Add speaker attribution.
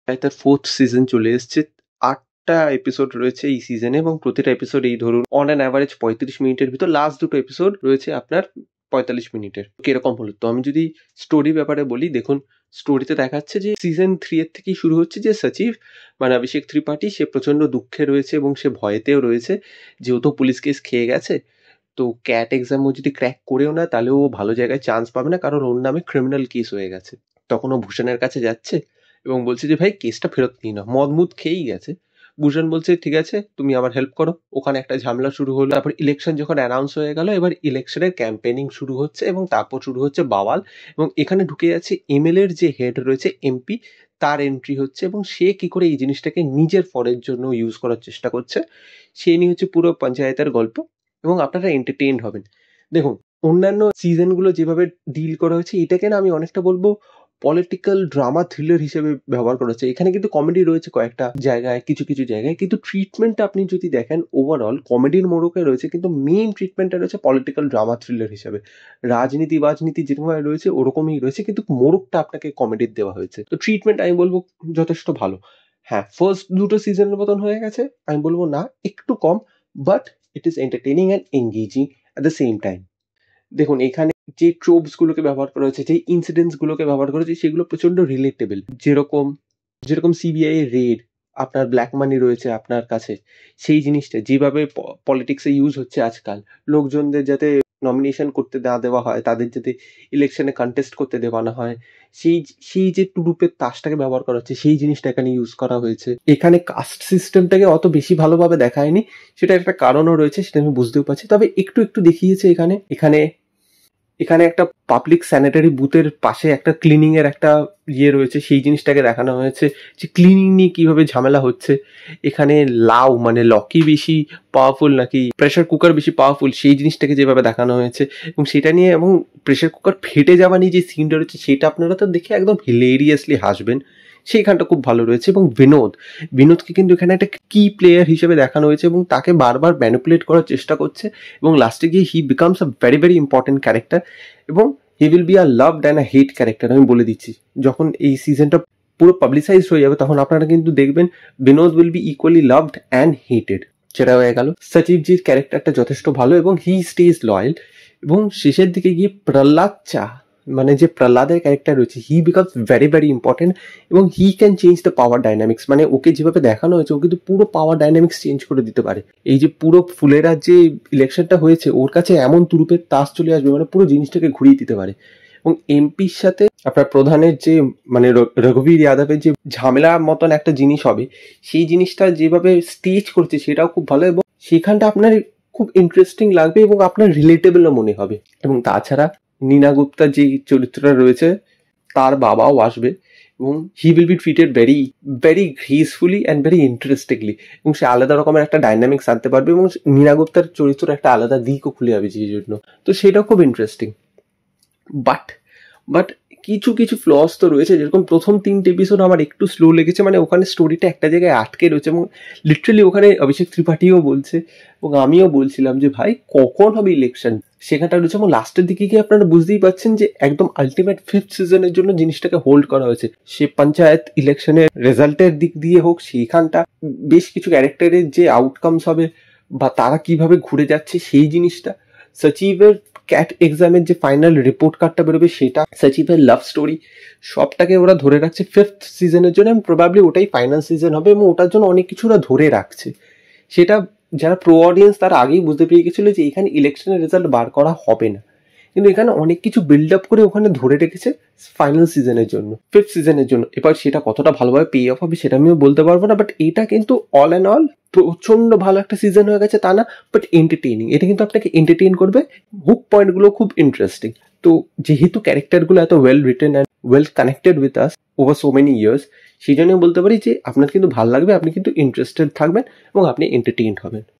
Speaker 1: তার 4th season চলে এসছে। ৮ টা এপিসোড রয়েছে এই সিজনে এবং প্রতিটা এপিসোড এই ধরুন অন অ্যান এভারেজ ৩৫ মিনিটের ভিতর। লাস্ট দুটো এপিসোড রয়েছে আপনার ৪৫ মিনিটের। কিরকম হলো? তো আমি যদি স্টোরি ব্যাপারে বলি, দেখুন স্টোরিতে দেখাচ্ছে যে সিজন 3 এর থেকেই শুরু হচ্ছে যে সচিব মানে অভিষেক ত্রিপাঠী সে প্রচন্ড দুঃখে রয়েছে এবং সে ভয়েতেও রয়েছে যেহেতু পুলিশ কেস খেয়ে গেছে। তো ক্যাট এক্সাম ও যদি ক্র্যাক করেও না তাহলে ও ভালো জায়গায় চান্স পাবে না, কারণ ওর নামে ক্রিমিনাল কেস হয়ে গেছে। তখন ও ভূষণের কাছে যাচ্ছে এবং বলছে যে ভাই কেসটা ফেরত নিয়ে নাও। মদ খেয়েই গেছে। ভূষণ বলছে ঠিক আছে তুমি আমার হেল্প করো। ওখানে একটা ঝামেলা শুরু হলো। তারপর ইলেকশন যখন অ্যানাউন্স হয়ে গেল, এবার ইলেকশনের ক্যাম্পেনিং শুরু হচ্ছে এবং তারপর শুরু হচ্ছে বাওয়াল। এবং এখানে ঢুকে যাচ্ছে এমএলএ এর যে হেড রয়েছে এমপি, তার এন্ট্রি হচ্ছে এবং সে কি করে এই জিনিসটাকে নিজের ফরের জন্য ইউজ করার চেষ্টা করছে সেই নিয়ে হচ্ছে পুরো পঞ্চায়েতের গল্প এবং আপনারা এন্টারটেইনড হবেন। দেখুন অন্যান্য সিজনগুলো যেভাবে ডিল করা হয়েছে এটাকে না আমি অনেকটা বলবো পলিটিক্যাল ড্রামা থ্রিলার হিসেবে ব্যবহার করা হচ্ছে। এখানে কিন্তু কমেডি রয়েছে কয়েকটা জায়গায়, কিছু কিছু জায়গায়, কিন্তু ট্রিটমেন্টটা আপনি যদি দেখেন ওভারঅল কমেডির মোড়কে রয়েছে, কিন্তু মেইন ট্রিটমেন্টটা রয়েছে পলিটিক্যাল ড্রামা থ্রিলার হিসেবে। রাজনীতি বাজনীতি যেরকমভাবে রয়েছে ওরকমই রয়েছে, কিন্তু মোড়কটা আপনাকে কমেডির দেওয়া হয়েছে। তো ট্রিটমেন্ট আমি বলবো যথেষ্ট ভালো। হ্যাঁ, ফার্স্ট দুটো সিজনের মতন হয়ে গেছে আমি বলবো না, একটু কম, but it is entertaining and engaging at the same time. দেখুন এখানে যে ট্রোপস গুলোকে ব্যবহার করা হয়েছে, যে ইনসিডেন্টস গুলোকে ব্যবহার করা হয়েছে সেগুলো প্রচন্ড রিলেটেবল। যেরকম যেরকম সিবিআই এর রেড, আপনার ব্ল্যাক মানি রয়েছে আপনার কাছে, সেই জিনিসটা যেভাবে পলিটিক্সে ইউজ হচ্ছে আজকাল, লোকজনদের যাতে নমিনেশন করতে না দেওয়া হয়, তাদের যাতে ইলেকশনে কন্টেস্ট করতে দেওয়া না হয়, সেই সেই যে টুরুপের তাসটাকে ব্যবহার করা হচ্ছে সেই জিনিসটা এখানে ইউজ করা হয়েছে। এখানে কাস্ট সিস্টেমটাকে অত বেশি ভালোভাবে দেখায়নি, সেটা একটা কারণও রয়েছে, সেটা আমি বুঝতেও পারছি, তবে একটু একটু দেখিয়েছে। এখানে এখানে এখানে একটা পাবলিক স্যানিটারি বুথের পাশে একটা ক্লিনিং এর একটা ইয়ে রয়েছে, সেই জিনিসটাকে দেখানো হয়েছে যে ক্লিনিং নিয়ে কিভাবে ঝামেলা হচ্ছে। এখানে লাউ মানে লকি বেশি পাওয়ারফুল নাকি প্রেসার কুকার বেশি পাওয়ারফুল সেই জিনিসটাকে যেভাবে দেখানো হয়েছে এবং সেটা নিয়ে, এবং প্রেসার কুকার ফেটে যাওয়া নিয়ে যে সিনটা রয়েছে সেটা আপনারা তো দেখে একদম হিলেরিয়াসলি হাসবেন, সেইখানটা খুব ভালো রয়েছে। এবং বিনোদকে কিন্তু এখানে একটা কি প্লেয়ার হিসেবে দেখানো হয়েছে এবং তাকে বারবার ম্যানিপুলেট করার চেষ্টা করছে এবং লাস্টে গিয়ে he becomes a very very important character এবং he will be a loved and a hate character. আমি বলে দিচ্ছি, যখন এই সিজনটা পুরো পাবলিসাইজ হয়ে যাবে তখন আপনারা কিন্তু দেখবেন Binod will be equally loved and hated. সেটা হয়ে গেল। সচিবজির ক্যারেক্টারটা যথেষ্ট ভালো এবং হি স্টেজ লয়াল। এবং শেষের দিকে গিয়ে প্রহ্লাদ চা মানে যে প্রহ্লাদের ক্যারেক্টার রয়েছে, he becomes very very important এবং he can change the power dynamics. মানে ওকে যেভাবে দেখানো হয়েছে ও কিন্তু পুরো পাওয়ার ডাইনামিক্স চেঞ্জ করে দিতে পারে। এই যে পুরো ফুলেরা যে ইলেকশনটা হয়েছে ওর কাছে এমন তুরুপের তাস চলে আসবে, মানে পুরো জিনিসটাকে ঘুরিয়ে দিতে পারে। এবং এমপির সাথে আপনার প্রধানের যে মানে রঘুবীর যাদবের যে ঝামেলা মতন একটা জিনিস হবে, সেই জিনিসটা যেভাবে স্টেজ করছে সেটাও খুব ভালো এবং সেখানটা আপনার খুব ইন্টারেস্টিং লাগবে এবং আপনার রিলেটেবলও মনে হবে। এবং তাছাড়া নীনা গুপ্তার যে চরিত্রটা রয়েছে তার বাবাও আসবে এবং he will be treated very very gracefully and very interestingly এবং সে আলাদা রকমের একটা ডাইনামিক্স আনতে পারবে এবং নীনা গুপ্তার চরিত্র একটা আলাদা দিকও খুলে যাবে যে জন্য। তো সেটাও খুব ইন্টারেস্টিং। বাট বাট কিছু কিছু ফ্লস তো রয়েছে, যেরকম প্রথম 3টে এপিসোড আমার একটু স্লো লেগেছে, মানে ওখানে স্টোরিটা একটা জায়গায় আটকে রয়েছে এবং লিটারালি ওখানে অভিষেক ত্রিপাঠীও বলছে এবং আমিও বলছিলাম যে ভাই কখন হবে ইলেকশন, সেখানটা রয়েছে। এবং লাস্টের দিকে গিয়ে আপনারা বুঝতেই পারছেন যে একদম আলটিমেট 5th সিজনের জন্য জিনিসটাকে হোল্ড করা হয়েছে। সে পঞ্চায়েত ইলেকশনের রেজাল্টের দিক দিয়ে হোক, সেইখানটা বেশ কিছু ক্যারেক্টারের যে আউটকামস হবে বা তারা কিভাবে ঘুরে যাচ্ছে সেই জিনিসটা, সচিবের ক্যাট এক্সামের যে ফাইনাল রিপোর্ট কার্ডটা বেরোবে সেটা, সচিবের লাভ স্টোরি, সবটাকে ওরা ধরে রাখছে 5th সিজনের জন্য এবং প্রবাবলি ওটাই ফাইনাল সিজন হবে এবং ওটার জন্য অনেক কিছু ওরা ধরে রাখছে। সেটা যারা প্রো অডিয়েন্স তারা আগেই বুঝতে পেরে গেছিলো যে এখানে ইলেকশনের রেজাল্ট বার করা হবে না, কিন্তু এখানে অনেক কিছু বিল্ড আপ করে ওখানে ধরে রেখেছে ফাইনাল সিজনের জন্য, 5th সিজনের জন্য। এবার সেটা কতটা ভালোভাবে পে অফ হবে সেটা আমিও বলতে পারবো না, বাট এটা কিন্তু অল অ্যান্ড অল প্রচন্ড ভালো একটা সিজন হয়ে গেছে তা না, বাট এন্টারটেইনিং। এটা কিন্তু আপনাকে এন্টারটেইন করবে, হুক পয়েন্টগুলো খুব ইন্টারেস্টিং। তো যেহেতু ক্যারেক্টারগুলো এত well written and well connected with us over so many years, সেই জন্য বলতে পারি যে আপনার কিন্তু ভালো লাগবে, আপনি কিন্তু ইন্টারেস্টেড থাকবেন এবং আপনি এন্টারটেইনড হবেন।